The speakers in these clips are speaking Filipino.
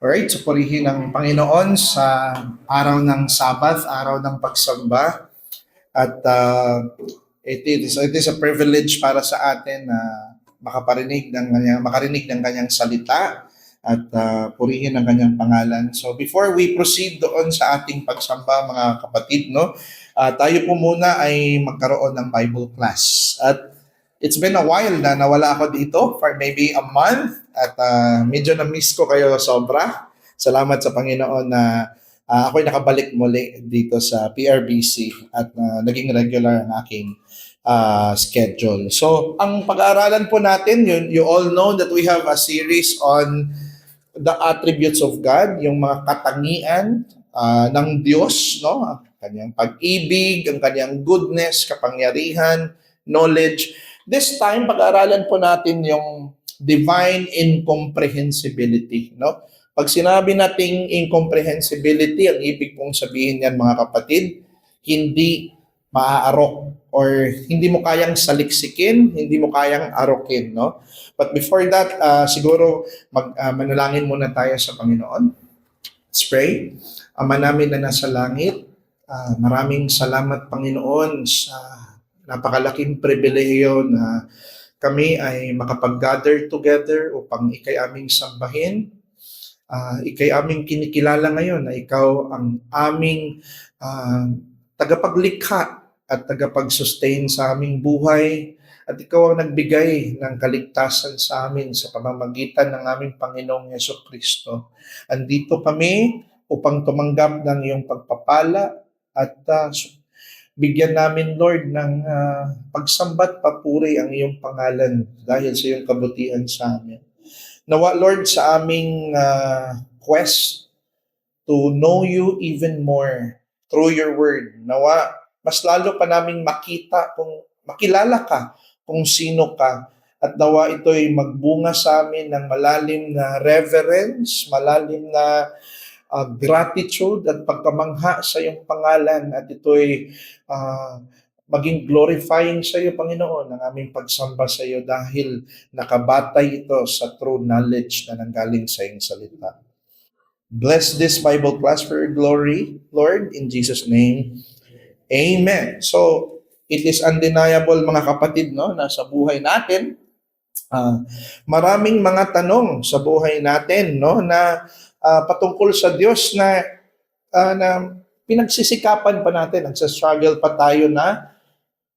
Alright, so purihin ng Panginoon sa araw ng Sabbath, araw ng pagsamba. At it is a privilege para sa atin na makarinig ng kanyang salita at purihin ang kanyang pangalan. So before we proceed doon sa ating pagsamba, mga kapatid, no, tayo po muna ay magkaroon ng Bible class. At it's been a while na nawala ako dito for maybe a month at medyo na-miss ko kayo sobra. Salamat sa Panginoon na ako'y nakabalik muli dito sa PRBC at naging regular ang aking schedule. So, ang pag-aaralan po natin, you all know that we have a series on the attributes of God, yung mga katangian ng Diyos, no? Ang kanyang pag-ibig, ang kanyang goodness, kapangyarihan, knowledge. This time, pag-aaralan po natin yung divine incomprehensibility, no? Pag sinabi nating incomprehensibility, ang ibig pong sabihin yan, mga kapatid, hindi maaarok or hindi mo kayang saliksikin, hindi mo kayang arokin, no? But before that, siguro manalangin muna tayo sa Panginoon. Let's pray. Ama namin na nasa langit, maraming salamat, Panginoon, sa napakalaking pribilehiyo na kami ay makapag-gather together upang ikay aming sambahin. Ikay aming kinikilala ngayon na ikaw ang aming tagapaglikha at tagapag-sustain sa aming buhay at ikaw ang nagbigay ng kaligtasan sa amin sa pamamagitan ng aming Panginoong Jesucristo. Andito kami upang tumanggap ng iyong pagpapala at bigyan namin, Lord, ng pagsambat papuri ang iyong pangalan dahil sa iyong kabutihan sa amin. Nawa, Lord, sa aming quest to know you even more through your word, nawa, mas lalo pa naming makilala ka kung sino ka. At nawa ito'y magbunga sa amin ng malalim na reverence, malalim na gratitude at pagkamangha sa iyong pangalan at ito'y maging glorifying sa iyo, Panginoon, ang aming pagsamba sa iyo dahil nakabatay ito sa true knowledge na nanggaling sa iyong salita. Bless this Bible class for your glory, Lord, in Jesus' name. Amen. So, it is undeniable, mga kapatid, no, na sa buhay natin, maraming mga tanong sa buhay natin, no, na patungkol sa Diyos na pinagsisikapan pa natin, nagsastruggle pa tayo na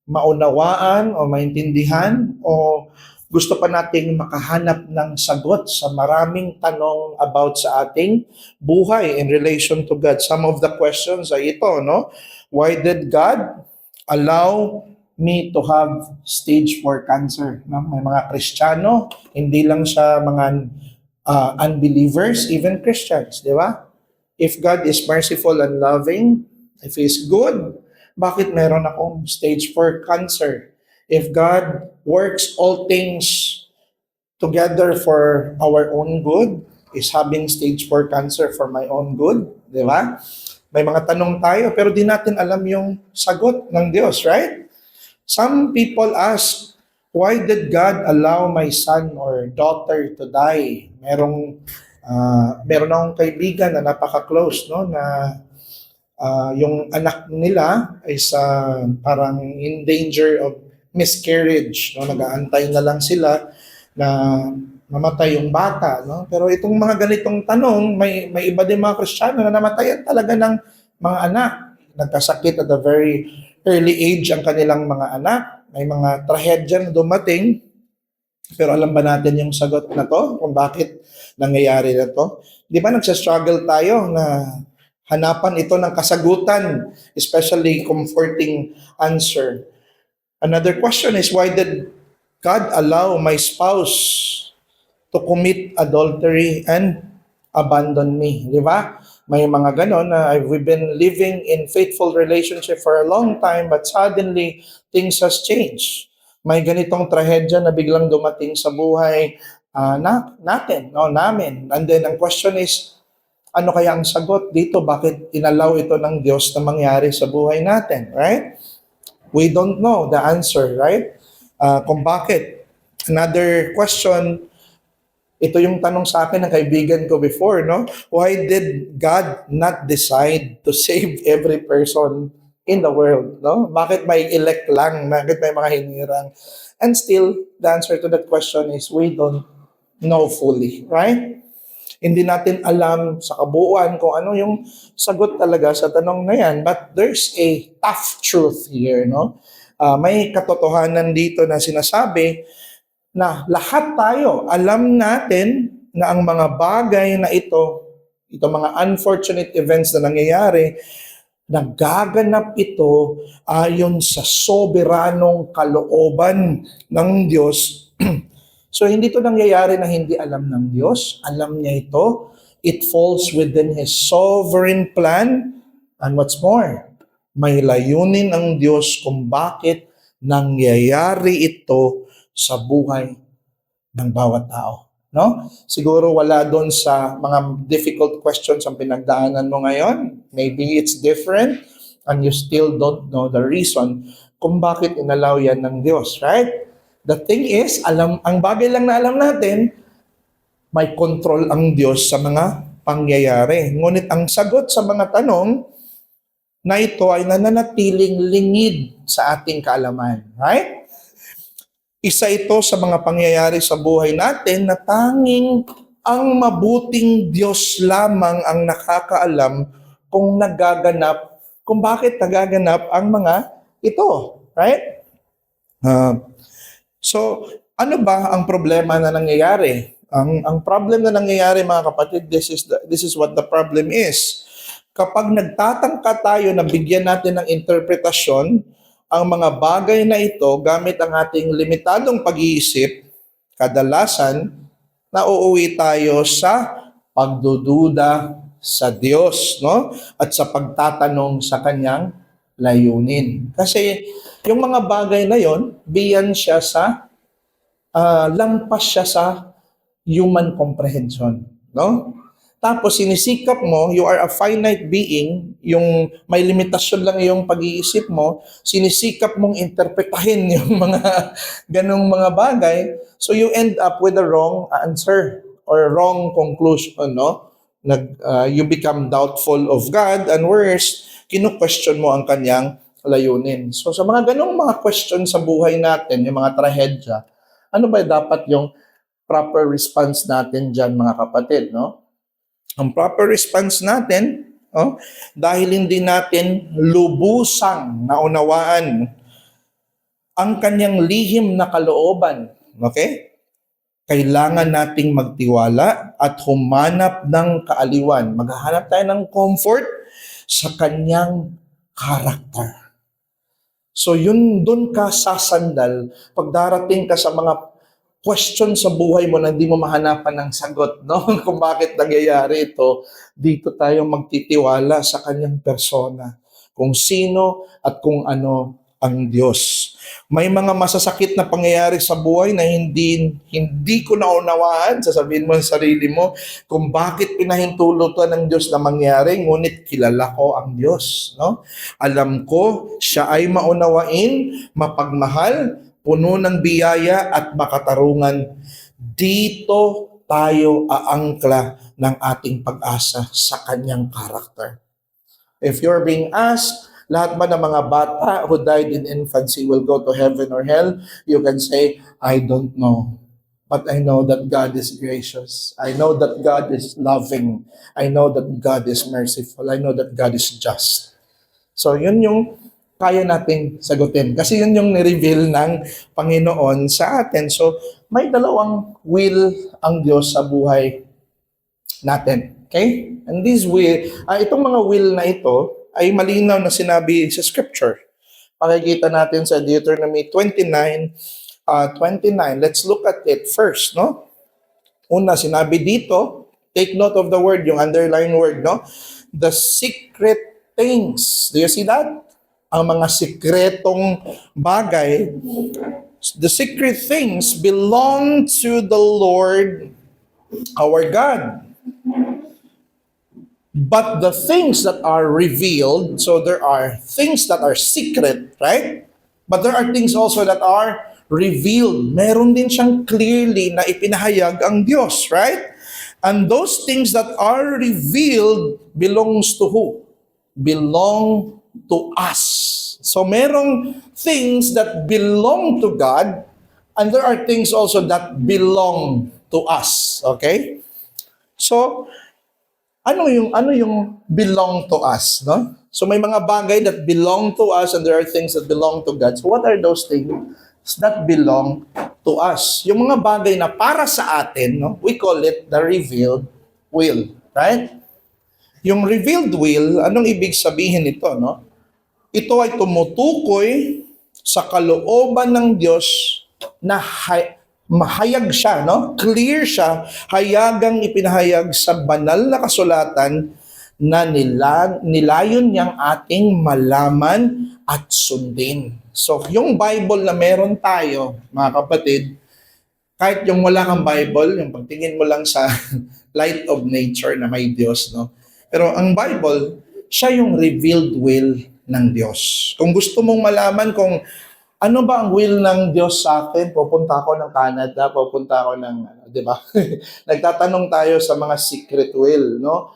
maunawaan o maintindihan o gusto pa nating makahanap ng sagot sa maraming tanong about sa ating buhay in relation to God. Some of the questions ay ito, no? Why did God allow me to have stage 4 cancer? No? May mga Kristiyano, hindi lang sa mga unbelievers, even Christians, di ba? If God is merciful and loving, if He is good, bakit meron akong stage 4 cancer? If God works all things together for our own good, is having stage 4 cancer for my own good, di ba? May mga tanong tayo, pero di natin alam yung sagot ng Diyos, right? Some people ask, why did God allow my son or daughter to die? Meron akong kaibigan na napaka-close, no, na yung anak nila is parang in danger of miscarriage, no, nag-aantay na lang sila na mamatay yung bata, no? Pero itong mga ganitong tanong, may iba din mga Kristiyano na namatayan talaga ng mga anak. Nagkasakit at a very early age ang kanilang mga anak. May mga trahedya na dumating. Pero alam ba natin yung sagot na to? Kung bakit nangyayari na to? Di ba nagsastruggle tayo na hanapan ito ng kasagutan, especially comforting answer. Another question is, why did God allow my spouse to commit adultery and abandon me? Di ba? May mga ganon na we've been living in faithful relationship for a long time but suddenly things has changed. May ganitong trahedya na biglang dumating sa buhay namin. And then ang question is, ano kaya ang sagot dito? Bakit inalaw ito ng Diyos na mangyari sa buhay natin? Right? We don't know the answer, right? Kung bakit. Another question, Ito yung tanong sa akin ng kaibigan ko before, no? Why did God not decide to save every person in the world, no? Bakit may elect lang? Bakit may mga hinirang? And still, the answer to that question is we don't know fully, right? Hindi natin alam sa kabuuan kung ano yung sagot talaga sa tanong na yan. But there's a tough truth here, no? May katotohanan dito na sinasabi na lahat tayo, alam natin na ang mga bagay na ito mga unfortunate events na nangyayari, nagaganap ito ayon sa soberanong kalooban ng Diyos. So hindi ito nangyayari na hindi alam ng Diyos. Alam niya ito. It falls within His sovereign plan. And what's more, may layunin ang Diyos kung bakit nangyayari ito sa buhay ng bawat tao. No? Siguro wala doon sa mga difficult questions ang pinagdaanan mo ngayon. Maybe it's different and you still don't know the reason kung bakit inalaw yan ng Diyos, right? The thing is, ang bagay lang na alam natin, may control ang Diyos sa mga pangyayari. Ngunit ang sagot sa mga tanong na ito ay nananatiling lingid sa ating kaalaman, right? Isa ito sa mga pangyayari sa buhay natin na tanging ang mabuting Diyos lamang ang nakakaalam kung bakit nagaganap ang mga ito. Right? So, ano ba ang problema na nangyayari? Ang problem na nangyayari, mga kapatid, this is what the problem is. Kapag nagtatangka tayo na bigyan natin ng interpretasyon ang mga bagay na ito gamit ang ating limitadong pag-iisip, kadalasan, nauuwi tayo sa pagdududa sa Diyos, no? At sa pagtatanong sa Kanyang layunin. Kasi yung mga bagay na yon, lampas siya sa human comprehension, no? Tapos sinisikap mo, you are a finite being, yung may limitasyon lang yung pag-iisip mo, sinisikap mong interpretahin yung mga ganong mga bagay, so you end up with the wrong answer or wrong conclusion, no? You become doubtful of God, and worse, kinu-question mo ang Kanyang layunin. So sa mga ganong mga question sa buhay natin, yung mga trahedya, ano ba dapat yung proper response natin dyan, mga kapatid, no? Ang proper response natin, dahil hindi natin lubusang naunawaan ang Kanyang lihim na kalooban, okay? Kailangan nating magtiwala at humanap ng kaaliwan. Maghahanap tayo ng comfort sa Kanyang karakter. So yun, dun ka sasandal pag darating ka sa mga question sa buhay mo na hindi mo mahanapan ng sagot, no? Kung bakit nangyayari ito, dito tayo magtitiwala sa Kanyang persona, kung sino at kung ano ang Diyos. May mga masasakit na pangyayari sa buhay na hindi ko naunawaan, sasabihin mo sa sarili mo, kung bakit pinahintulutan ng Diyos na mangyari, ngunit kilala ko ang Diyos, no? Alam ko, siya ay maunawain, mapagmahal, puno ng biyaya at makatarungan. Dito tayo aangkla ng ating pag-asa sa Kanyang karakter. If you're being asked, lahat ba ng mga bata who died in infancy will go to heaven or hell? You can say, I don't know. But I know that God is gracious. I know that God is loving. I know that God is merciful. I know that God is just. So yun yung kaya nating sagutin. Kasi yun yung ni-reveal ng Panginoon sa atin. So, may dalawang will ang Diyos sa buhay natin. Okay? And this will, itong mga will na ito ay malinaw na sinabi sa Scripture. Pakikita natin sa Deuteronomy 29. Let's look at it first, no? Una, sinabi dito, take note of the word, yung underline word, no? The secret things. Do you see that? Ang mga sikretong bagay, the secret things belong to the Lord our God. But the things that are revealed, so there are things that are secret, right? But there are things also that are revealed. Meron din siyang clearly na ipinahayag ang Diyos, right? And those things that are revealed belongs to who? Belong to us. So merong things that belong to God, and there are things also that belong to us. Okay? So, ano yung belong to us, no? So may mga bagay that belong to us and there are things that belong to God. So what are those things that belong to us? Yung mga bagay na para sa atin, no? We call it the revealed will, right? Yung revealed will, anong ibig sabihin nito, no? Ito ay tumutukoy sa kalooban ng Diyos na mahayag siya, no? Clear siya, hayagang ipinahayag sa banal na kasulatan na nilayon niyang ating malaman at sundin. So, yung Bible na meron tayo, mga kapatid, kahit yung wala kang Bible, yung pagtingin mo lang sa light of nature na may Diyos, no? Pero ang Bible, siya yung revealed will ng Diyos. Kung gusto mong malaman kung ano ba ang will ng Diyos sa akin, pupunta ako ng Canada, pupunta ako ng, di ba? Nagtatanong tayo sa mga secret will, no?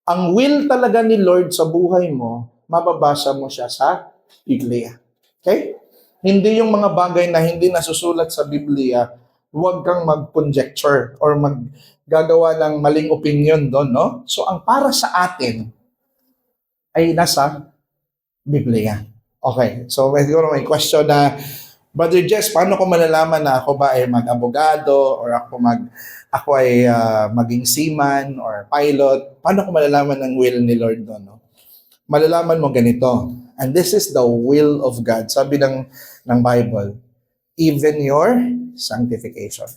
Ang will talaga ni Lord sa buhay mo, mababasa mo siya sa Biblia. Okay? Hindi yung mga bagay na hindi nasusulat sa Biblia, huwag kang mag-conjecture or maggagawa ng maling opinion doon, no? So, ang para sa atin ay nasa Biblia. Okay. So, may question na, Brother Jess, paano ko malalaman na ako ba ay mag-abogado or ako ay maging seaman or pilot? Paano ko malalaman ang will ni Lord doon? No? Malalaman mo ganito. And this is the will of God. Sabi ng Bible, even your sanctification.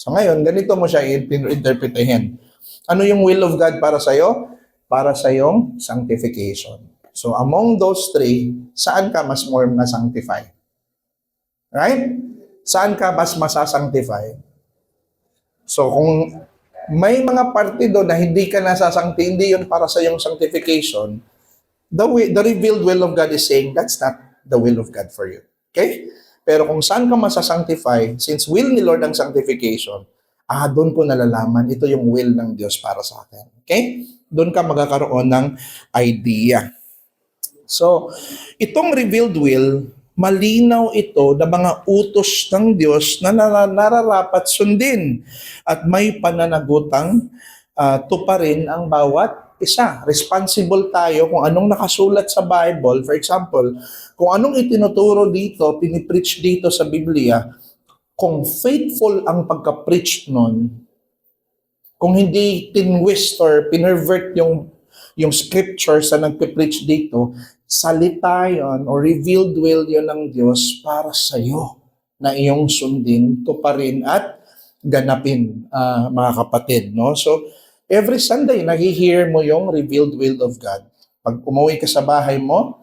So ngayon, ganito mo siya interpretahin. Ano yung will of God para sa'yo? Para sa iyong sanctification. So among those three, saan ka mas more na-sanctify? Right? Saan ka mas masasanctify? So kung may mga parte doon na hindi ka nasasanctify, hindi yun para sa iyong sanctification, the revealed will of God is saying, that's not the will of God for you. Okay? Pero kung saan ka masasanctify, since will ni Lord ang sanctification, doon ko nalalaman, ito yung will ng Diyos para sa akin. Okay? Doon ka magkakaroon ng idea. So, itong revealed will, malinaw ito na mga utos ng Diyos na nararapat sundin at may pananagutang tuparin ang bawat isa. Responsible tayo kung anong nakasulat sa Bible. For example, kung anong itinuturo dito, pinipreach dito sa Biblia, kung faithful ang pagka-preach nun, kung hindi tinwist or pinervert yung scriptures na nagpipreach dito, salita yon o revealed will yon ng Diyos para sa iyo na iyong sundin, tuparin at ganapin, mga kapatid. No? So, every Sunday, nag-hear mo yung revealed will of God. Pag umuwi ka sa bahay mo,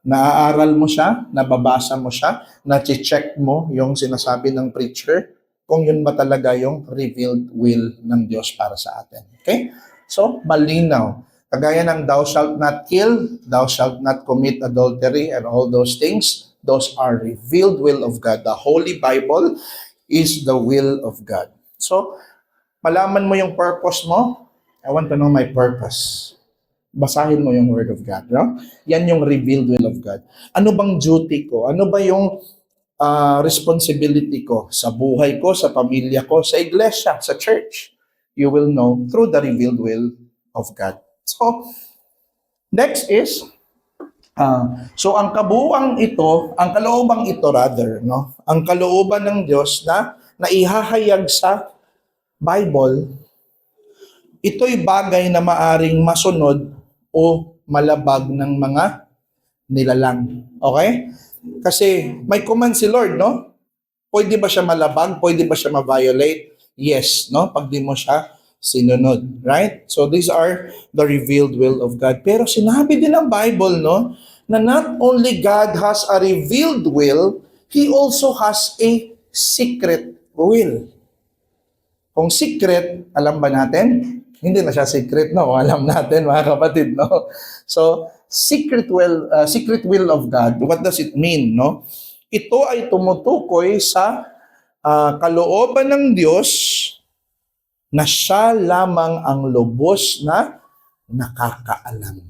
naaaral mo siya, nababasa mo siya, na-check mo yung sinasabi ng preacher, kung yun ba talaga yung revealed will ng Diyos para sa atin. Okay? So, malinaw. Kagaya ng thou shalt not kill, thou shalt not commit adultery, and all those things, those are revealed will of God. The Holy Bible is the will of God. So, malaman mo yung purpose mo. I want to know my purpose. Basahin mo yung Word of God. No? Yan yung revealed will of God. Ano bang duty ko? Ano ba yung responsibility ko sa buhay ko, sa pamilya ko, sa iglesia, sa church? You will know through the revealed will of God. So, next is, so ang kabuuan ito, ang kaloobang ito rather, no? Ang kalooban ng Diyos na naihahayag sa Bible, ito'y bagay na maaring masunod o malabag ng mga nilalang. Okay? Kasi may command si Lord, no? Pwede ba siya malabag? Pwede ba siya ma-violate? Yes, no? Pag di mo siya sinunod, right? So these are the revealed will of God. Pero sinabi din ng Bible, no, na not only God has a revealed will, He also has a secret will. Kung secret, alam ba natin? Hindi na siya secret, no? Alam natin, mga kapatid, no? So, secret will of God, what does it mean, no? ito ay tumutukoy sa kalooban ng Diyos na siya lamang ang lubos na nakakaalam.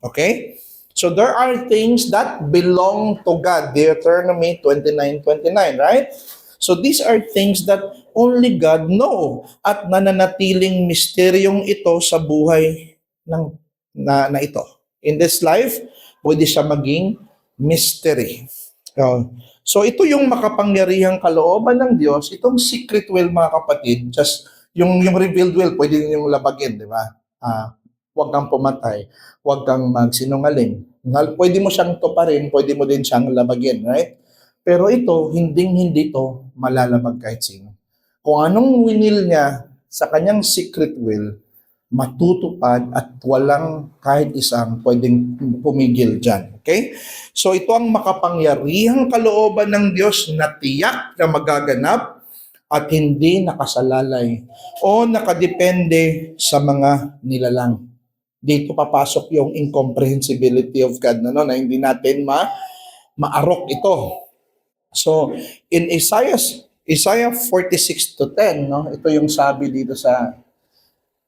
Okay? So there are things that belong to God. Deuteronomy 29:29, right? So these are things that only God know at nananatiling misteryong ito sa buhay na ito. In this life, pwede siya maging mystery. So ito yung makapangyarihang kalooban ng Diyos, itong secret will mga kapatid, just yung revealed will, pwede ninyong labagin, di ba? Huwag kang pumatay, huwag kang magsinungaling. Pwede mo siyang tuparin, pwede mo din siyang labagin, right? Pero ito, hindi to malalabag kahit sino. Kung anong winil niya sa kanyang secret will, matutupad at walang kahit isang pwedeng pumigil dyan. Okay? So ito ang makapangyarihang kalooban ng Diyos na tiyak na magaganap at hindi nakasalalay o nakadepende sa mga nilalang. Dito papasok yung incomprehensibility of God na hindi natin maarok ito. So in Isaiah 46:10, ito yung sabi dito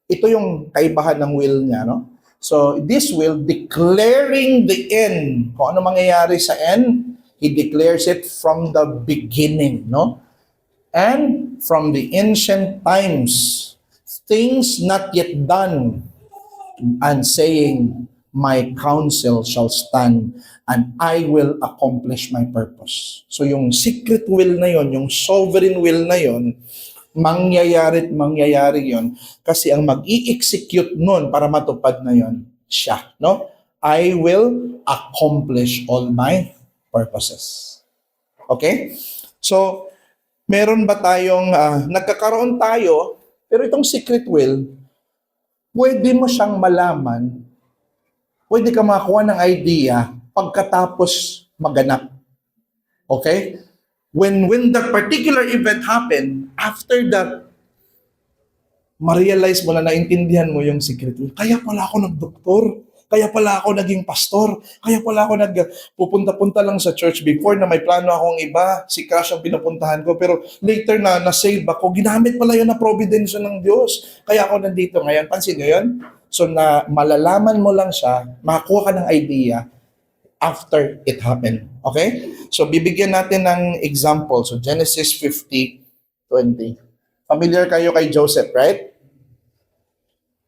ito yung kaibahan ng will niya, So this will declaring the end. Kung ano mangyayari sa end, he declares it from the beginning, And from the ancient times, things not yet done, and saying, my counsel shall stand, and I will accomplish my purpose. So yung secret will na yon, yung sovereign will na yon, mangyayari yon, kasi ang mag-i-execute nun para matupad na yon, siya, I will accomplish all my purposes. Okay? So, meron ba tayong, nagkakaroon tayo, pero itong secret will, pwede mo siyang malaman, pwede ka makakuha ng idea pagkatapos maganap. Okay? When that particular event happened, after that, ma-realize mo na naintindihan mo yung secret will. Kaya pala ako nagdoktor. Kaya pala ako naging pastor. Kaya pala ako pupunta-punta lang sa church before na may plano akong iba. Si Crush ang pinupuntahan ko. Pero later na-save ako. Ginamit pala yun na providence ng Diyos. Kaya ako nandito ngayon. Pansin nyo yun? So na malalaman mo lang siya, makakuha ka ng idea after it happened. Okay? So bibigyan natin ng example. So Genesis 50:20. Familiar kayo kay Joseph, right?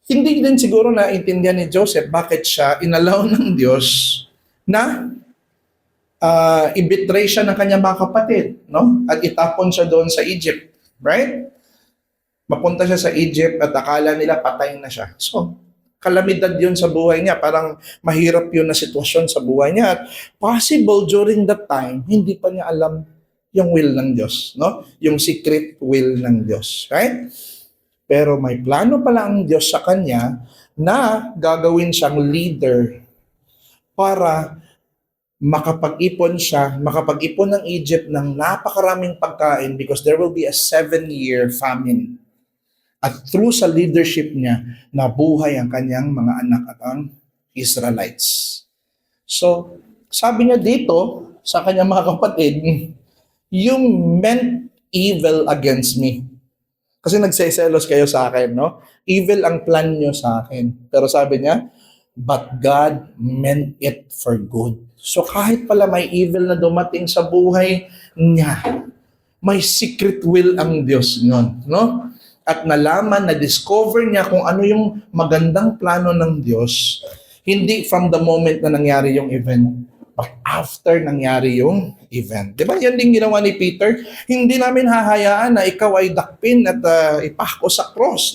Hindi din siguro naintindihan ni Joseph bakit siya inalaw ng Diyos na i-betray siya ng kanyang mga kapatid, At itapon siya doon sa Egypt, right? Mapunta siya sa Egypt at akala nila patay na siya. So, kalamidad yun sa buhay niya. Parang mahirap yun na sitwasyon sa buhay niya. At possible during that time, hindi pa niya alam yung will ng Diyos, Yung secret will ng Diyos, right? Pero may plano pala ang Diyos sa kanya na gagawin siyang leader para makapag-ipon ng Egypt ng napakaraming pagkain because there will be a 7-year famine. At through sa leadership niya, nabuhay ang kanyang mga anak at ang Israelites. So, sabi niya dito sa kanyang mga kapatid, you meant evil against me. Kasi nagseselos kayo sa akin, Evil ang plan niyo sa akin. Pero sabi niya, but God meant it for good. So kahit pala may evil na dumating sa buhay niya, may secret will ang Diyos nun, At nalaman, na-discover niya kung ano yung magandang plano ng Diyos, hindi from the moment na nangyari yung event, but after nangyari yung event. Diba? Yan din ginawa ni Peter. Hindi namin hahayaan na ikaw ay dakpin at ipako sa cross,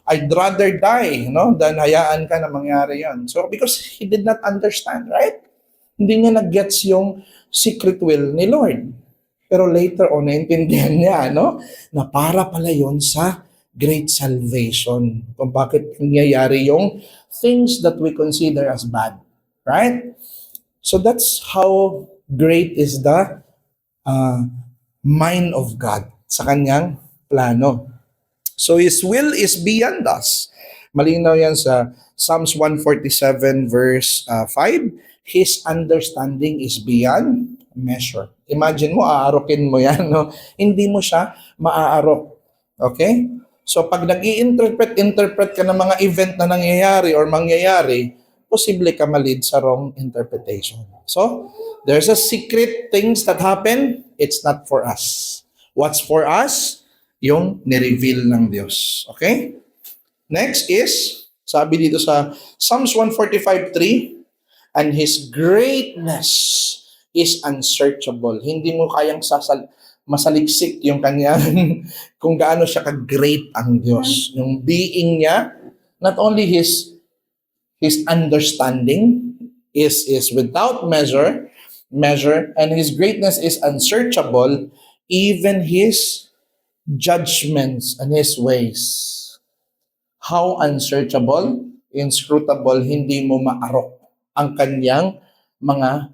I'd rather die, than hayaan ka na mangyari yan. So, because he did not understand, right? Hindi niya nag-gets yung secret will ni Lord. Pero later on, naintindihan niya, na para pala yon sa great salvation. Kung bakit nangyayari yung things that we consider as bad. Right? So that's how great is the mind of God sa kanyang plano. So His will is beyond us. Malinaw yan sa Psalms 147 verse 5. His understanding is beyond measure. Imagine mo, aarokin mo yan, no? Hindi mo siya maaarok. Okay? So pag nag-i-interpret ka ng mga event na nangyayari or mangyayari, posible ka malid sa wrong interpretation. So, there's a secret things that happen, it's not for us. What's for us? Yung nireveal ng Diyos. Okay? Next is, sabi dito sa Psalms 145:3, and His greatness is unsearchable. Hindi mo kayang masaliksik yung kanyang kung gaano siya ka-great ang Diyos. Yung being niya, not only His understanding is without measure, and His greatness is unsearchable, even His judgments and His ways. How unsearchable? Inscrutable, hindi mo maarok ang kanyang mga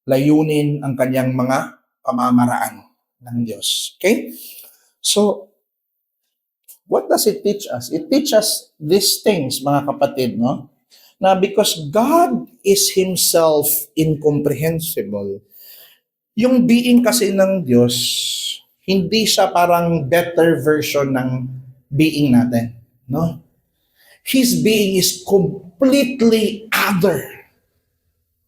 layunin, ang kanyang mga pamamaraan ng Diyos. Okay? So, what does it teach us? It teaches these things, mga kapatid, no? Na because God is Himself incomprehensible. Yung being kasi ng Diyos, hindi siya parang better version ng being natin, no? His being is completely other,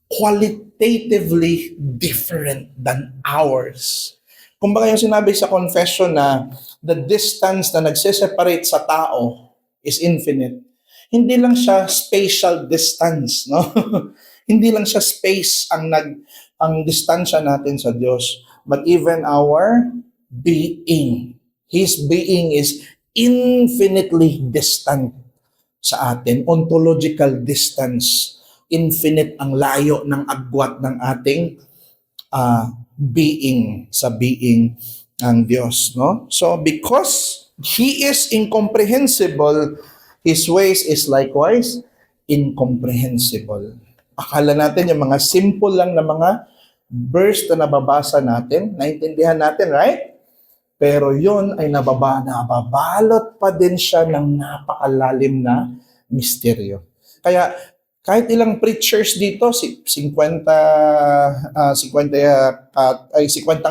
qualitatively different than ours. Kumbaga yung sinabi sa confession na the distance na nagseseparate sa tao is infinite. Hindi lang siya spatial distance, no? Hindi lang siya space ang distansya natin sa Diyos, but even our being. His being is infinitely distant sa atin. Ontological distance. Infinite ang layo ng agwat ng ating being sa being ng Diyos, no? So because He is incomprehensible, His ways is likewise incomprehensible. Akala natin yung mga simple lang na mga verse na nababasa natin, naintindihan natin, right? Pero yun ay nababalot pa din siya ng napakalalim na misteryo. Kaya kahit ilang preachers dito, 50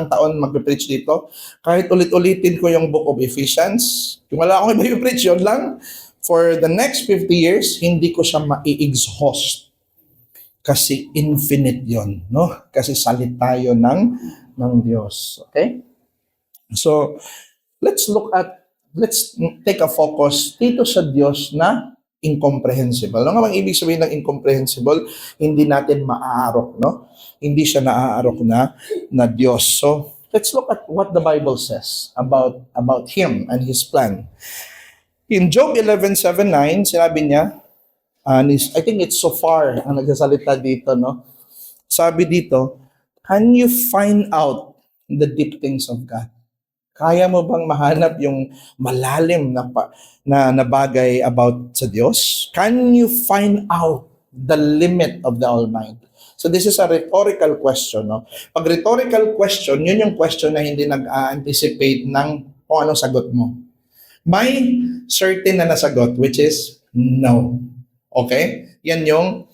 taon magpe-preach dito, kahit ulit-ulitin ko yung Book of Ephesians, kung wala akong iba yung preach, yun lang, for the next 50 years, hindi ko siya ma-exhaust. Kasi infinite yon, no? Kasi salita yun ng Diyos. Okay? So, let's take a focus dito sa Diyos na incomprehensible. Ano nga bang ibig sabihin ng incomprehensible? Hindi natin maaarok, no? Hindi siya naaarok na Diyos. So, let's look at what the Bible says about Him and His plan. In Job 11:7-9, sinabi niya, I think it's so far ang nagsasalita dito, no? Sabi dito, can you find out the deep things of God? Kaya mo bang mahanap yung malalim na bagay about sa Diyos? Can you find out the limit of the Almighty? So this is a rhetorical question, no? Pag rhetorical question, yun yung question na hindi nag-anticipate ng kung anong sagot mo. May certain na nasagot, which is no. Okay? Yan yung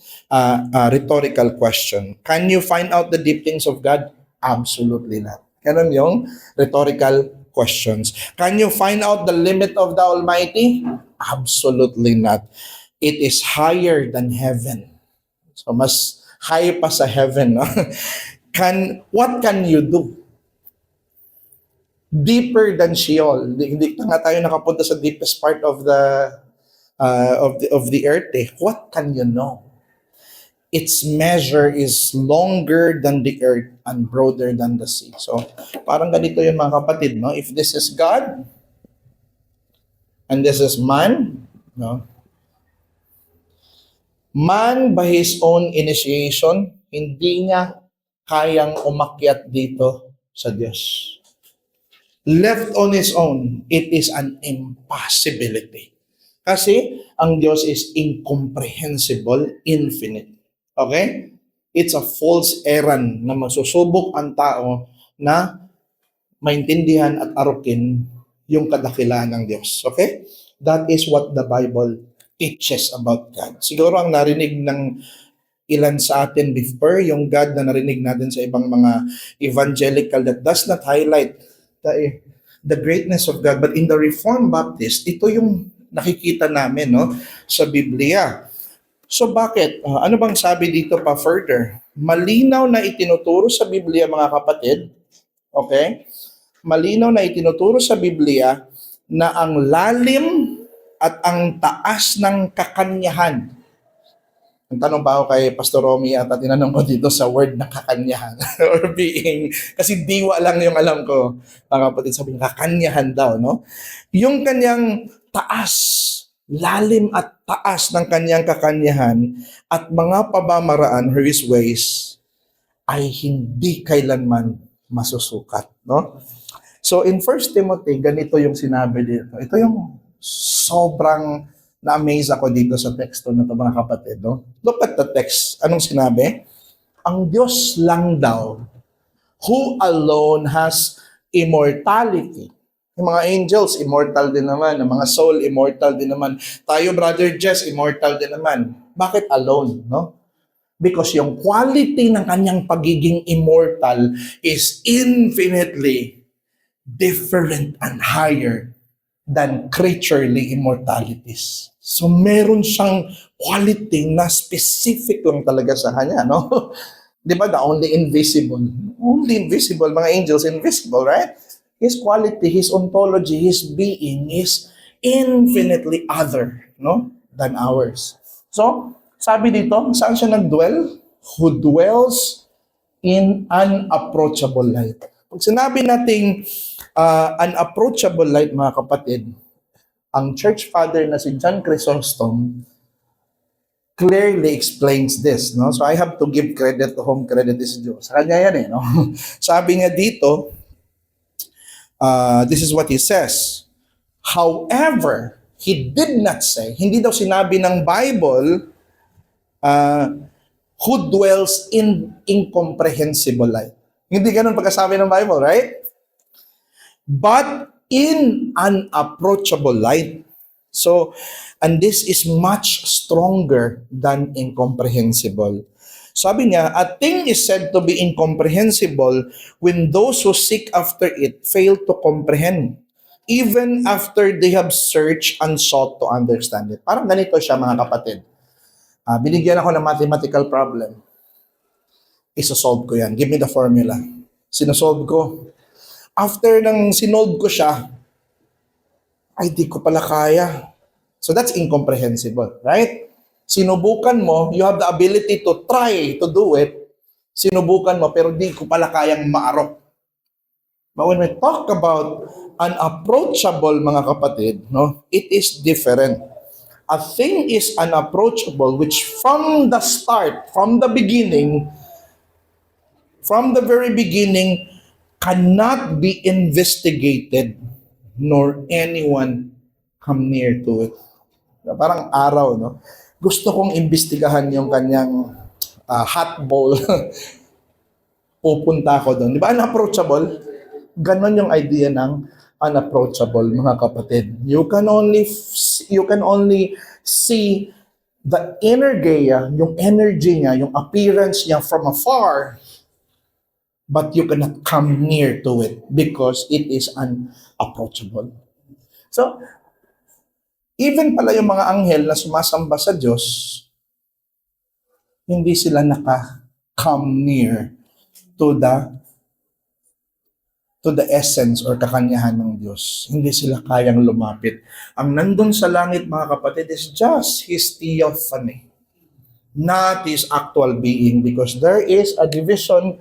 rhetorical question. Can you find out the deep things of God? Absolutely not. Ganun yung rhetorical questions. Can you find out the limit of the Almighty? Absolutely not. It is higher than heaven. So mas high pa sa heaven. No? What can you do? Deeper than Sheol. Hindi na nga tayo nakapunta sa deepest part of the earth. Eh. What can you know? Its measure is longer than the earth and broader than the sea. So, parang ganito yun mga kapatid, no? If this is God, and this is man, no? Man, by his own initiation, hindi niya kayang umakyat dito sa Diyos. Left on his own, it is an impossibility. Kasi, ang Diyos is incomprehensible, infinite. Okay? It's a false errand na magsusubok ang tao na maintindihan at arukin yung kadakilaan ng Diyos. Okay? That is what the Bible teaches about God. Siguro ang narinig ng ilan sa atin before yung God na narinig natin sa ibang mga evangelical that does not highlight the greatness of God. But in the Reformed Baptist, ito yung nakikita namin, no, sa Biblia. So bakit? Ano bang sabi dito pa further? Malinaw na itinuturo sa Biblia, mga kapatid, okay? Malinaw na itinuturo sa Biblia na ang lalim at ang taas ng kakanyahan. Ang tanong ba ako kay Pastor Romy at tinanong ko dito sa word na kakanyahan or being, kasi diwa lang yung alam ko. Mga kapatid, sabi niya, kakanyahan daw, no? Yung kanyang taas, lalim at taas ng kanyang kakanyahan at mga pamamaraan, or his ways, ay hindi kailanman masusukat, no? So in 1 Timothy, ganito yung sinabi dito. Ito yung sobrang na-amaze ako dito sa teksto na ito, mga kapatid. No? Look at the text. Anong sinabi? Ang Diyos lang daw, who alone has immortality. Yung mga angels, immortal din naman. Ang mga soul, immortal din naman. Tayo, Brother Jess, immortal din naman. Bakit alone? No? Because yung quality ng kanyang pagiging immortal is infinitely different and higher than creaturely immortalities. So meron siyang quality na specific lang talaga sa kanya, no? Di ba? The only invisible. Only invisible, mga angels, invisible, right? His quality, his ontology, his being is infinitely other, no, than ours. So, sabi dito, saan siya nagdwell? Who dwells in unapproachable light. Pag sinabi nating unapproachable light, mga kapatid, ang church father na si John Chrysostom clearly explains this, no? So I have to give credit to whom credit is due. Sa kanya yan eh, no? Sabi niya dito, this is what he says. However, he did not say, hindi daw sinabi ng Bible, who dwells in incomprehensible light. Hindi ganun pagkasabi ng Bible, right? But in unapproachable light. So, and this is much stronger than incomprehensible. Sabi niya, a thing is said to be incomprehensible when those who seek after it fail to comprehend, even after they have searched and sought to understand it. Parang ganito siya, mga kapatid. Binigyan ako ng mathematical problem. Isa-solve ko yan. Give me the formula. Sinasolve ko. After nang sinolve ko siya, ay di ko pala kaya. So that's incomprehensible, right? Sinubukan mo, you have the ability to try to do it. Sinubukan mo, pero di ko pala kayang maarok. But when we talk about unapproachable, mga kapatid, no, it is different. A thing is unapproachable, which from the start, from the very beginning, cannot be investigated, nor anyone come near to it. Parang araw, no? Gusto kong imbestigahan yung kanyang hot bowl. Pupunta ako doon. Di ba? Unapproachable. Ganon yung idea ng unapproachable, mga kapatid. You can only see the energeia, yung energy niya, yung appearance niya from afar, but you cannot come near to it because it is unapproachable. So, even pala yung mga anghel na sumasamba sa Diyos, hindi sila naka-come near to the essence or kakanyahan ng Diyos. Hindi sila kayang lumapit. Ang nandun sa langit, mga kapatid, is just His theophany, not His actual being, because there is a division.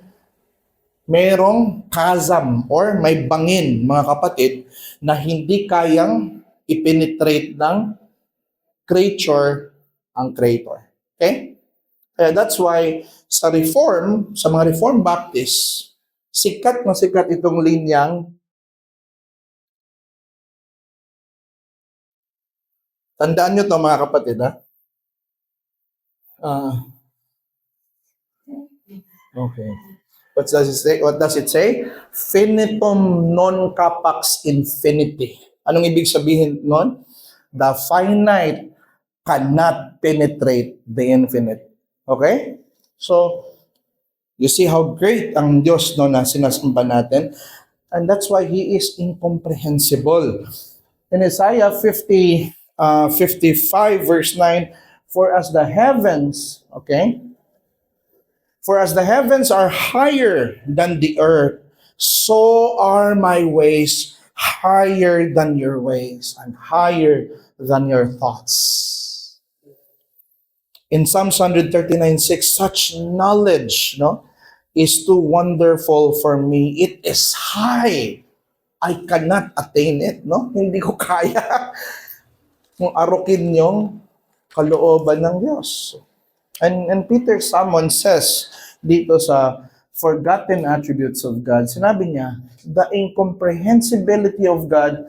Merong chasm or may bangin, mga kapatid, na hindi kayang ipenetrate ng creature ang creator. Okay? Kaya that's why sa mga Reformed Baptist, sikat na sikat itong linyang tandaan nyo to, mga kapatid, ha? Okay. What does it say? Finitum non capax infinity. Anong ibig sabihin nun? The finite cannot penetrate the infinite. Okay? So, you see how great ang Diyos no, na sinasamba natin. And that's why He is incomprehensible. In Isaiah 55 verse 9, for as the heavens, okay? For as the heavens are higher than the earth, so are my ways higher than your ways and higher than your thoughts. In Psalms 139:6, such knowledge, no, is too wonderful for me. It is high. I cannot attain it, no? Hindi ko kaya kung arukin yung kalooban ng Diyos. And Peter Salmon says dito sa forgotten attributes of God, sinabi niya, the incomprehensibility of God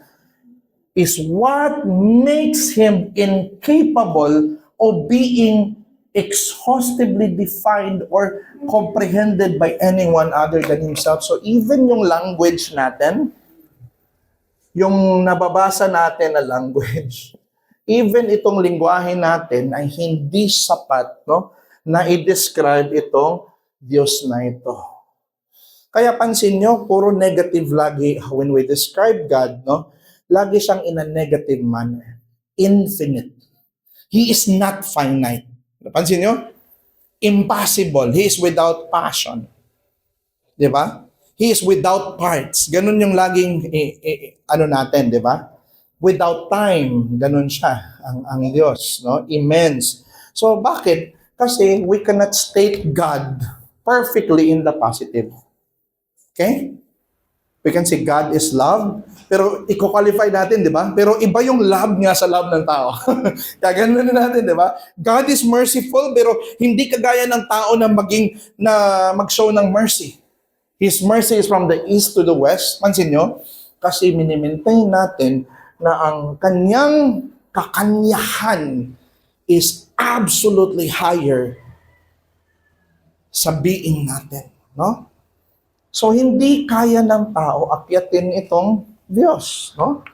is what makes Him incapable of being exhaustively defined or comprehended by anyone other than Himself. So even yung language natin, yung nababasa natin na language, even itong lingwahe natin ay hindi sapat, no, na i-describe itong Diyos na ito. Kaya pansin nyo, puro negative lagi when we describe God, no? Lagi siyang in a negative manner. Infinite. He is not finite. Pansin nyo? Impossible. He is without passion. Di ba? He is without parts. Ganun yung laging natin, di ba? Without time, ganun siya ang Diyos, no? Immense. So bakit? Kasi we cannot state God perfectly in the positive. Okay? We can say God is love, pero i-qualify natin, di ba? Pero iba yung love nga sa love ng tao. Kaya ganun natin, di ba? God is merciful, pero hindi kagaya ng tao na mag-show ng mercy. His mercy is from the east to the west. Pansin nyo? Kasi minimaintain natin na ang kanyang kakanyahan is absolutely higher sa being natin. No? So, hindi kaya ng tao akyatin itong Diyos. No?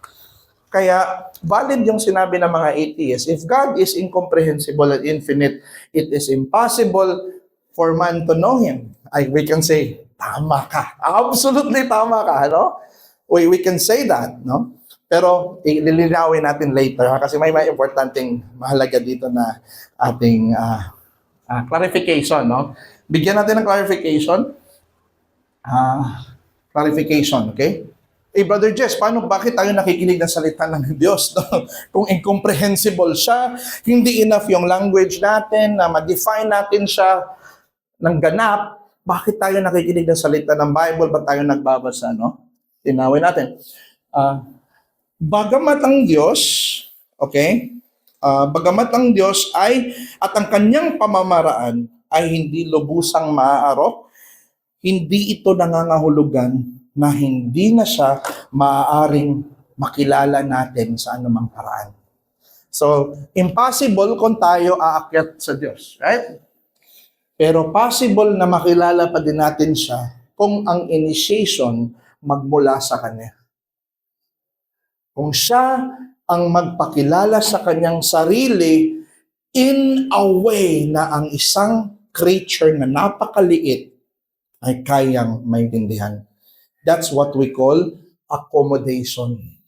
Kaya, valid yung sinabi ng mga atheists. If God is incomprehensible and infinite, it is impossible for man to know Him. We can say, tama ka. Absolutely tama ka. No? We can say that. No? Pero, ililinawin natin later. Kasi may importanteng mahalaga dito na ating clarification. No? Bigyan natin ng clarification. Okay? Brother Jess, bakit tayo nakikinig ng salita ng Diyos? No? Kung incomprehensible siya, hindi enough yung language natin na ma-define natin siya ng ganap, bakit tayo nakikinig ng salita ng Bible? Ba't tayo nagbabasa? No? Tinawin natin. Bagamat ang Diyos, okay? Bagamat ang Diyos at ang kanyang pamamaraan ay hindi lubusang maaarok, hindi ito nangangahulugan na hindi na siya maaaring makilala natin sa anumang paraan. So, impossible kung tayo aakyat sa Diyos, right? Pero possible na makilala pa din natin siya kung ang initiation magmula sa Kanya. Kung siya ang magpakilala sa Kanyang sarili in a way na ang isang creature na napakaliit ay kayang maintindihan. That's what we call accommodation.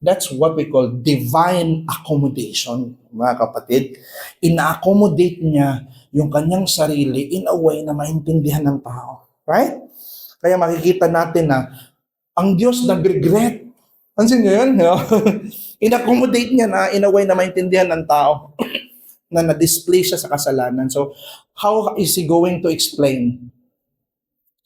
That's what we call divine accommodation, mga kapatid. Ina-accommodate niya yung kanyang sarili in a way na maintindihan ng tao. Right? Kaya makikita natin na ang Diyos nag-regret. Pansin niyo yun? In-accommodate niya na in a way na maintindihan ng tao na na-display siya sa kasalanan. So, how is He going to explain?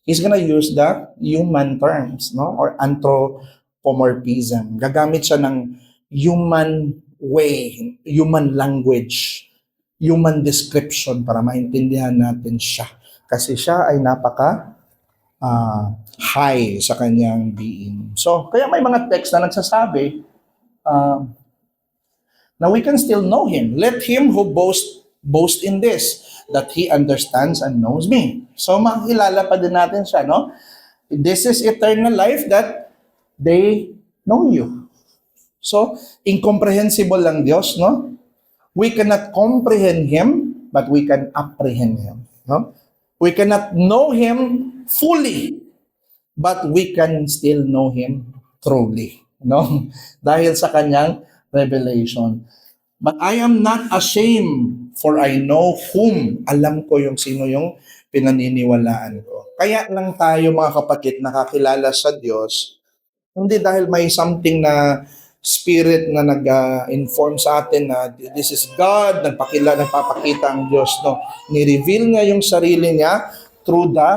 He's gonna use the human terms, no? Or anthropomorphism. Gagamit siya ng human way, human language, human description para maintindihan natin siya. Kasi siya ay napaka high sa kanyang being. So, kaya may mga text na nagsasabi na we can still know Him. Let him who boast in this, that he understands and knows me. So, makikilala pa din natin siya, no? This is eternal life, that they know you. So, incomprehensible lang Diyos, no? We cannot comprehend Him, but we can apprehend Him. No? We cannot know Him fully, but we can still know Him truly. No? Dahil sa kanyang revelation. But I am not ashamed, for I know whom. Alam ko yung sino yung pinaniniwalaan ko. Kaya lang tayo mga kapatid nakakilala sa Diyos, hindi dahil may something na spirit na nag-inform sa atin na this is God, nagpapakita ang Diyos. No? Ni-reveal niya yung sarili niya through the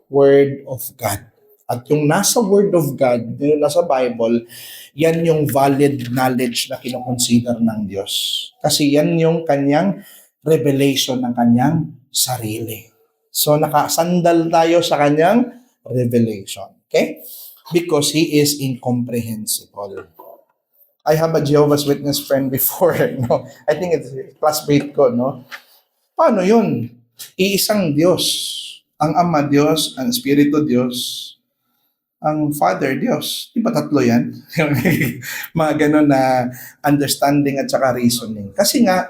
Word of God. At yung nasa Word of God, yung nasa Bible, yan yung valid knowledge na kinoconsider ng Diyos. Kasi yan yung kanyang revelation ng kanyang sarili. So nakasandal tayo sa kanyang revelation. Okay? Because He is incomprehensible. I have a Jehovah's Witness friend before. No? I think it's classmate ko. No? Paano yun? Iisang Diyos. Ang Ama Diyos, ang Espiritu Diyos, ang Father Diyos. Di ba tatlo yan? Mga ganun na understanding at saka reasoning. Kasi nga,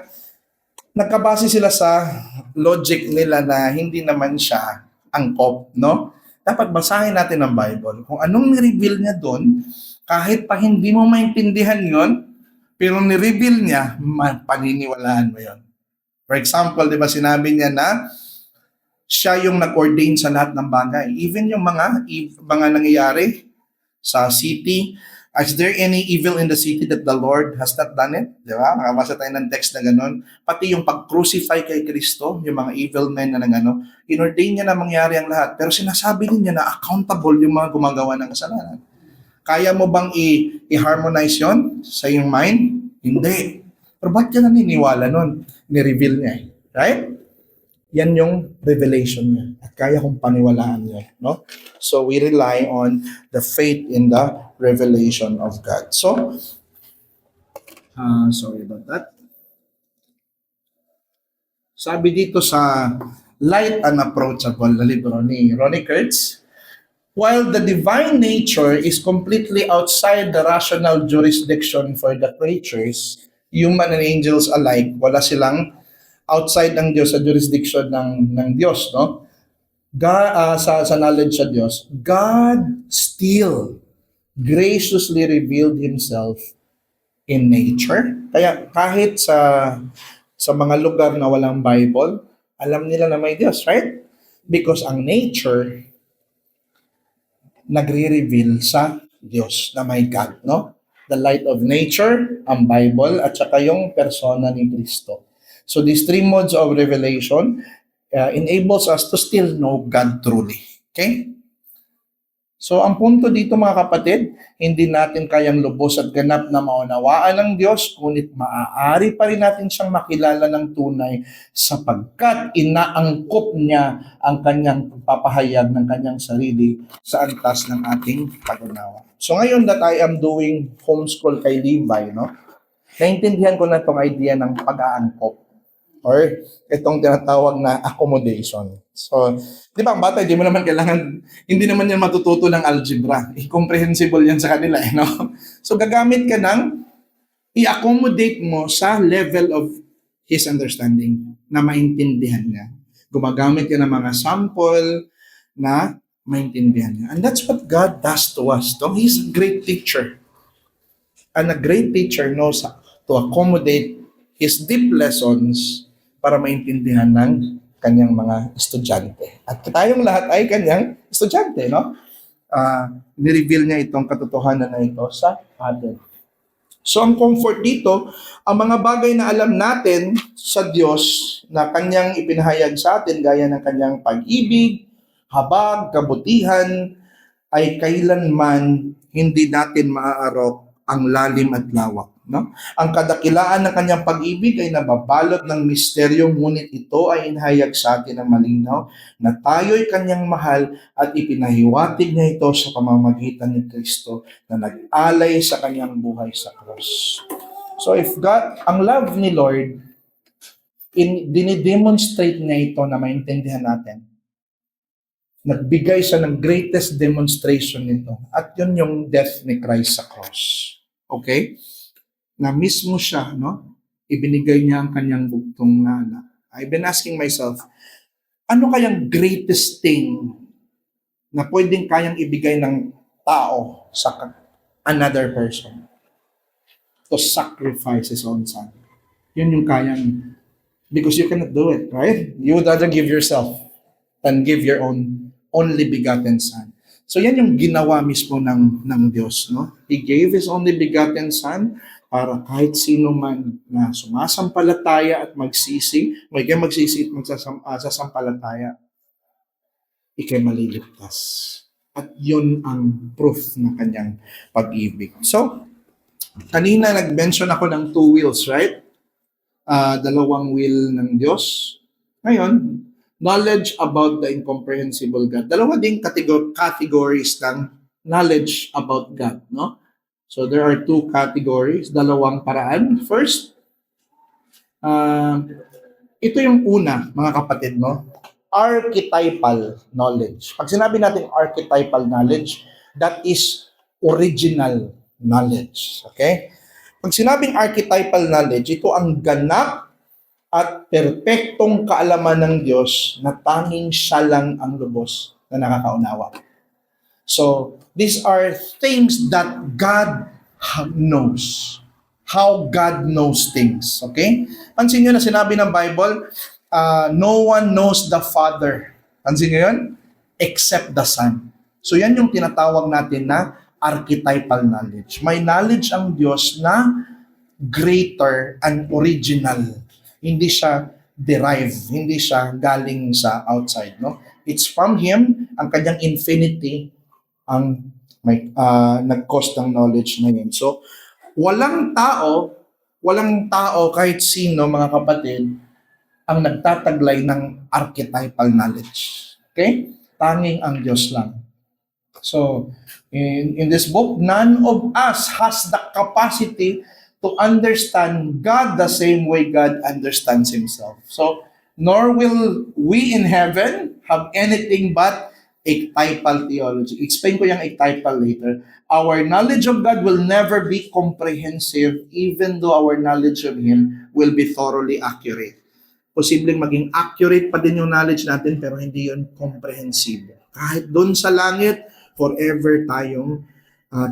nagkabase sila sa logic nila na hindi naman siya angkop, no? Dapat basahin natin ang Bible. Kung anong ni-reveal niya doon, kahit pa hindi mo maintindihan yon, pero ni-reveal niya, paniniwalaan mo yon. For example, di ba sinabi niya na siya yung nag-ordain sa lahat ng bagay. Even yung mga nangyayari sa city, is there any evil in the city that the Lord has not done it? Di ba? Makabasa tayo ng text na gano'n. Pati yung pag-crucify kay Kristo, yung mga evil men na inordain niya na mangyari ang lahat. Pero sinasabi din niya na accountable yung mga gumagawa ng kasalanan. Kaya mo bang i-harmonize yon sa iyong mind? Hindi. Pero ba't ka naniniwala nun? Ni-reveal niya. Right? Yan yung revelation niya. At kaya kong paniwalaan niya. No? So we rely on the faith in the revelation of God. So, sorry about that. Sabi dito sa Light and Approachable na libro ni Ronnie Kurtz, while the divine nature is completely outside the rational jurisdiction for the creatures, human and angels alike, wala silang outside ng Diyos sa jurisdiction ng Diyos, no? God, sa knowledge sa Diyos, God still graciously revealed Himself in nature. Kaya kahit sa mga lugar na walang Bible, alam nila na may Diyos, right? Because ang nature nagre-reveal sa Diyos na may God, no? The light of nature, ang Bible, at saka yung persona ni Kristo. So these three modes of revelation enables us to still know God truly. Okay? So ang punto dito mga kapatid, hindi natin kayang lubos at ganap na maunawaan ng Diyos, ngunit maaari pa rin natin siyang makilala ng tunay sapagkat inaangkop niya ang kanyang papahayag ng kanyang sarili sa antas ng ating pag-unawa. So ngayon that I am doing homeschool kay Levi, no? Naintindihan ko na itong idea ng pag-aangkop or itong tinatawag na accommodation. So, di ba ang bata, hindi naman yan matututo ng algebra. Incomprehensible yan sa kanila, no? So, gagamit ka ng i-accommodate mo sa level of his understanding na maintindihan niya. Gumagamit ka ng mga sample na maintindihan niya. And that's what God does to us. So, He's a great teacher. And a great teacher knows to accommodate His deep lessons para maintindihan ng kanyang mga estudyante. At tayong lahat ay kanyang estudyante, no? Nireveal niya itong katotohanan na ito sa atin. So ang comfort dito, ang mga bagay na alam natin sa Diyos na kanyang ipinahayag sa atin, gaya ng kanyang pag-ibig, habag, kabutihan, ay kailanman hindi natin maaarok ang lalim at lawak. No? Ang kadakilaan ng kanyang pag-ibig ay nababalot ng misteryo, ngunit ito ay inahayag sa atin ng malinaw na tayo'y kanyang mahal at ipinahiwatig niya ito sa pamamagitan ni Kristo na nag-alay sa kanyang buhay sa cross. So if God, ang love ni Lord, dinidemonstrate niya ito na maintindihan natin. Nagbigay siya ng greatest demonstration nito. At yun yung death ni Christ sa cross. Okay? Na mismo siya, no? ibinigay niya ang kanyang bugtong na anak. I've been asking myself, ano kayang greatest thing na pwedeng kayang ibigay ng tao sa another person? To sacrifice his own son. Yun yung kayang, because you cannot do it, right? You would rather give yourself than give your own only begotten son. So yan yung ginawa mismo ng Diyos, no? He gave His only begotten Son para kahit sino man na sumasampalataya at magsisi, may kaya magsisi at sasampalataya, ikay maliligtas. At yun ang proof ng kanyang pag-ibig. So, kanina nag-mention ako ng two wills, right? Dalawang will ng Diyos. Ngayon, knowledge about the incomprehensible God. Dalawa ding categories ng knowledge about God, no? So there are two categories, dalawang paraan. First, ito yung una, mga kapatid, no? Archetypal knowledge. Pag sinabi natin archetypal knowledge, that is original knowledge. Okay? Pag sinabing archetypal knowledge, ito ang ganap at perpektong kaalaman ng Diyos na tanging siya lang ang lubos na nakakaunawa. So, these are things that God knows. How God knows things. Okay? Pansin nyo na sinabi ng Bible, no one knows the Father. Pansin nyo yun? Except the Son. So, yan yung tinatawag natin na archetypal knowledge. May knowledge ang Diyos na greater and original. Hindi siya derived, hindi siya galing sa outside, no? It's from Him, ang kanyang infinity, ang may nag-cause ng knowledge na yun. So, walang tao kahit sino, mga kapatid, ang nagtataglay ng archetypal knowledge. Okay? Tanging ang Diyos lang. So, in this book, none of us has the capacity to understand God the same way God understands Himself. So, nor will we in heaven have anything but archetypal theology. Explain ko yung archetypal later. Our knowledge of God will never be comprehensive even though our knowledge of Him will be thoroughly accurate. Posibleng maging accurate pa din yung knowledge natin pero hindi yun comprehensive. Kahit doon sa langit, forever tayong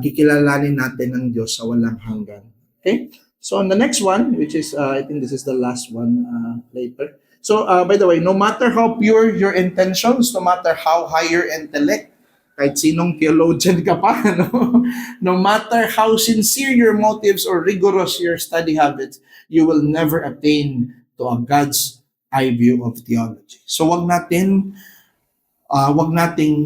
kikilalanin natin ng Diyos sa walang hanggan. Okay? So on the next one, which is, I think this is the last one later. So by the way, no matter how pure your intentions, no matter how high your intellect, kahit sinong theologian ka pa, no matter how sincere your motives or rigorous your study habits, you will never attain to a God's eye view of theology. So wag nating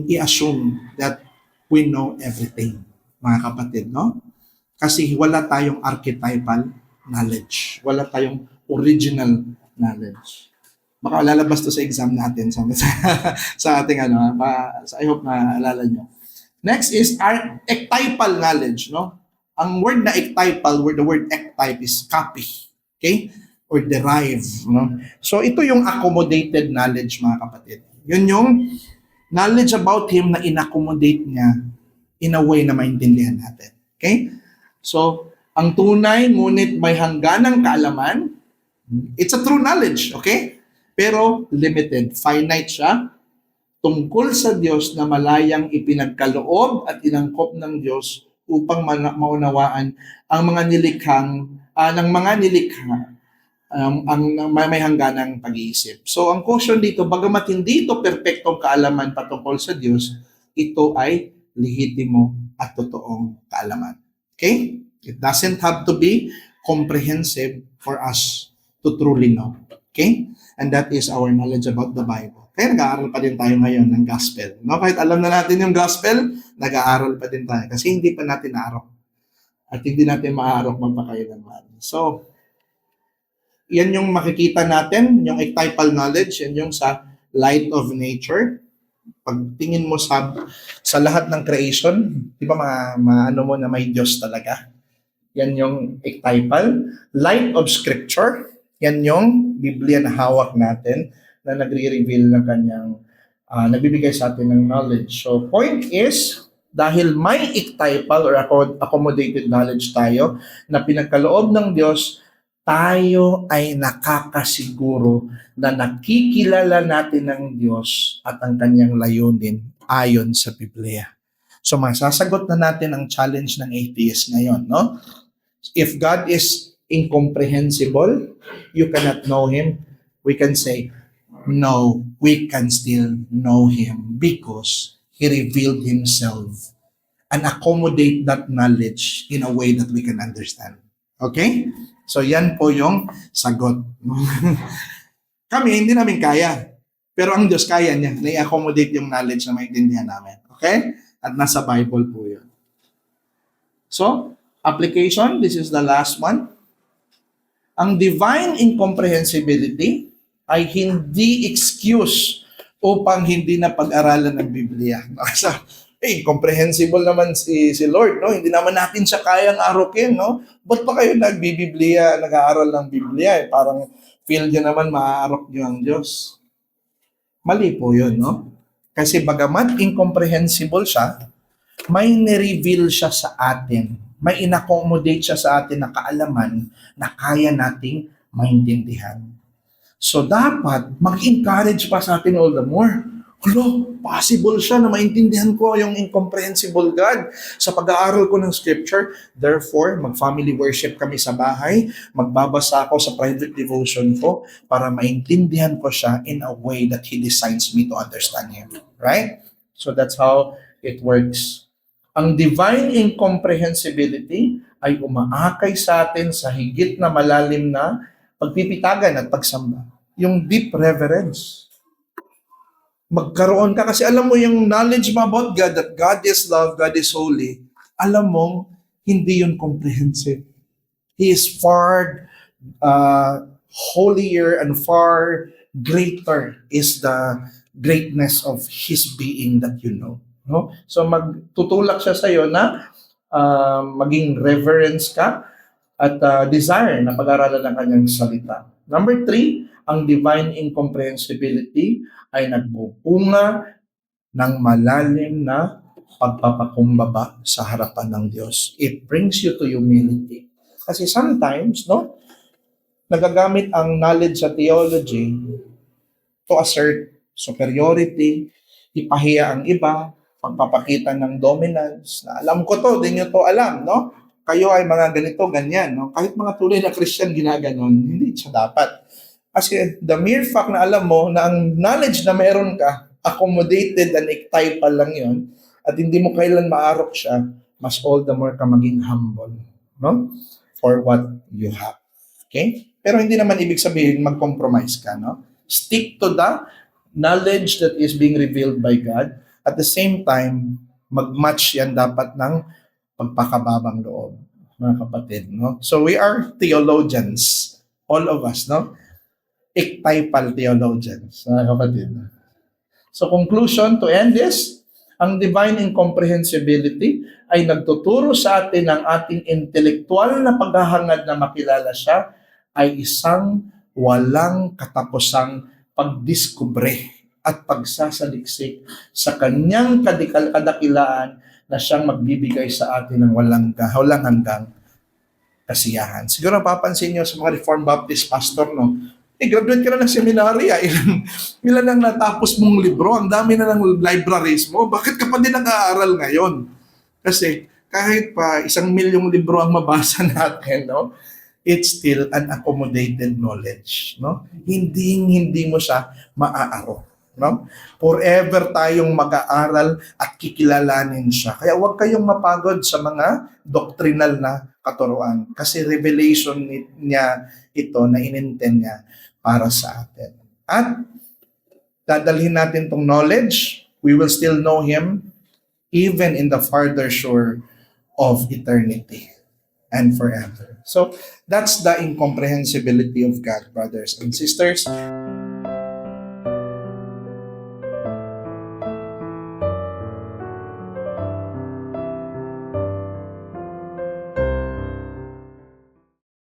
i-assume that we know everything, mga kapatid, no? Kasi wala tayong archetypal knowledge. Wala tayong original knowledge. Baka lalabas to sa exam natin sa ating I hope na alala nyo. Next is archetypal knowledge, no? Ang word na archetypal, the word archetype is copy, okay? Or derive, no? So ito yung accommodated knowledge, mga kapatid. Yun yung knowledge about Him na inaccommodate niya in a way na maintindihan natin. Okay? So, ang tunay, ngunit may hangganang kaalaman, it's a true knowledge, okay? Pero limited, finite siya, tungkol sa Diyos na malayang ipinagkaloob at inangkop ng Diyos upang maunawaan ang mga nilikha, ang may hangganang pag-iisip. So, ang question dito, bagamat hindi ito perpektong kaalaman patungkol sa Diyos, ito ay lehitimo at totoong kaalaman. Okay? It doesn't have to be comprehensive for us to truly know. Okay? And that is our knowledge about the Bible. Kaya nag-aaral pa din tayo ngayon ng gospel. No? Kahit alam na natin yung gospel, nag-aaral pa din tayo. Kasi hindi pa natin naarok. At hindi natin maaarok magpakailanman. So, yan yung makikita natin, yung archetypal knowledge, yan yung sa light of nature. Pagtingin mo sa lahat ng creation, di ba maano mo na may Diyos talaga? Yan yung archetypal. Light of Scripture, yan yung Biblia na hawak natin na nagre-reveal ng kanyang, nagbibigay sa atin ng knowledge. So, point is, dahil may archetypal or accommodated knowledge tayo na pinagkaloob ng Diyos tayo ay nakakasiguro na nakikilala natin ang Diyos at ang kanyang layunin ayon sa Biblia. So masasagot na natin ang challenge ng atheist ngayon, no? If God is incomprehensible, you cannot know Him, we can say, no, we can still know Him because He revealed Himself and accommodate that knowledge in a way that we can understand. Okay? So yan po yung sagot. Kami, hindi namin kaya. Pero ang Diyos kaya niya na i-accommodate yung knowledge na maintindihan namin. Okay? At nasa Bible po yun. So, application, this is the last one. Ang divine incomprehensibility ay hindi excuse upang hindi na pag-aralan ng Biblia. Comprehensible naman si Lord, no? Hindi naman natin siya kayang arukin, no? Ba't pa kayo nagbibiblia, nag-aaral ng Biblia? Parang feel nyo naman maaarok nyo ang Diyos. Mali po yun, no? Kasi bagamat incomprehensible siya, may nireveal siya sa atin. May inaccommodate siya sa atin na kaalaman na kaya nating maintindihan. So dapat mag-encourage pa sa atin all the more. Possible siya na maintindihan ko yung incomprehensible God sa pag-aaral ko ng Scripture. Therefore, mag-family worship kami sa bahay, magbabasa ako sa private devotion ko para maintindihan ko siya in a way that He designs me to understand Him. Right? So that's how it works. Ang divine incomprehensibility ay umaakay sa atin sa higit na malalim na pagpipitagan at pagsamba. Yung deep reverence. Magkaroon ka, kasi alam mo yung knowledge mo about God, that God is love, God is holy, alam mo, hindi yun comprehensive. He is far holier and far greater is the greatness of His being that you know. No? So magtutulak siya sa iyo na maging reverence ka at desire na pag-aralan ng kanyang salita. Number 3, ang divine incomprehensibility ay nagbubunga ng malalim na pagpapakumbaba sa harapan ng Diyos. It brings you to humility. Kasi sometimes, no, nagagamit ang knowledge sa theology to assert superiority, ipahiya ang iba, pagpapakita ng dominance, na alam ko to, di nyo to alam, no? Kayo ay mga ganito, ganyan, no? Kahit mga tunay na Christian ginaganon, hindi siya dapat. Kasi the mere fact na alam mo na ang knowledge na meron ka, accommodated and type lang yun, at hindi mo kailan maarok siya, mas all the more ka maging humble, no? For what you have. Okay? Pero hindi naman ibig sabihin mag-compromise ka, no? Stick to the knowledge that is being revealed by God. At the same time, mag-match yan dapat ng pagpakababang loob, mga kapatid, no? So we are theologians, all of us, no? Ectypal theologians, mga kapatid. So conclusion to end this, ang divine incomprehensibility ay nagtuturo sa atin ng ating intelektual na paghahangad na makilala siya ay isang walang katapusang pagdiskubre at pagsasaliksik sa kanyang kadakilaan na siyang magbibigay sa atin ng walang hanggang kasiyahan. Siguro papansin niyo sa mga Reformed Baptist pastor, no? Graduate ka na ng seminarya, ilan ang natapos mong libro, ang dami na ng libraries mo, bakit ka pa din nag-aaral ngayon? Kasi kahit pa 1,000,000 libro ang mabasa natin, no? It's still an accommodated knowledge, no? Hindi mo siya maaarok, no? Forever tayong mag-aaral at kikilalanin siya. Kaya huwag kayong mapagod sa mga doctrinal na katuruan kasi revelation niya ito na inintend niya para sa atin. At dadalhin natin tong knowledge, we will still know Him even in the farther shore of eternity and forever. So that's the incomprehensibility of God, brothers and sisters.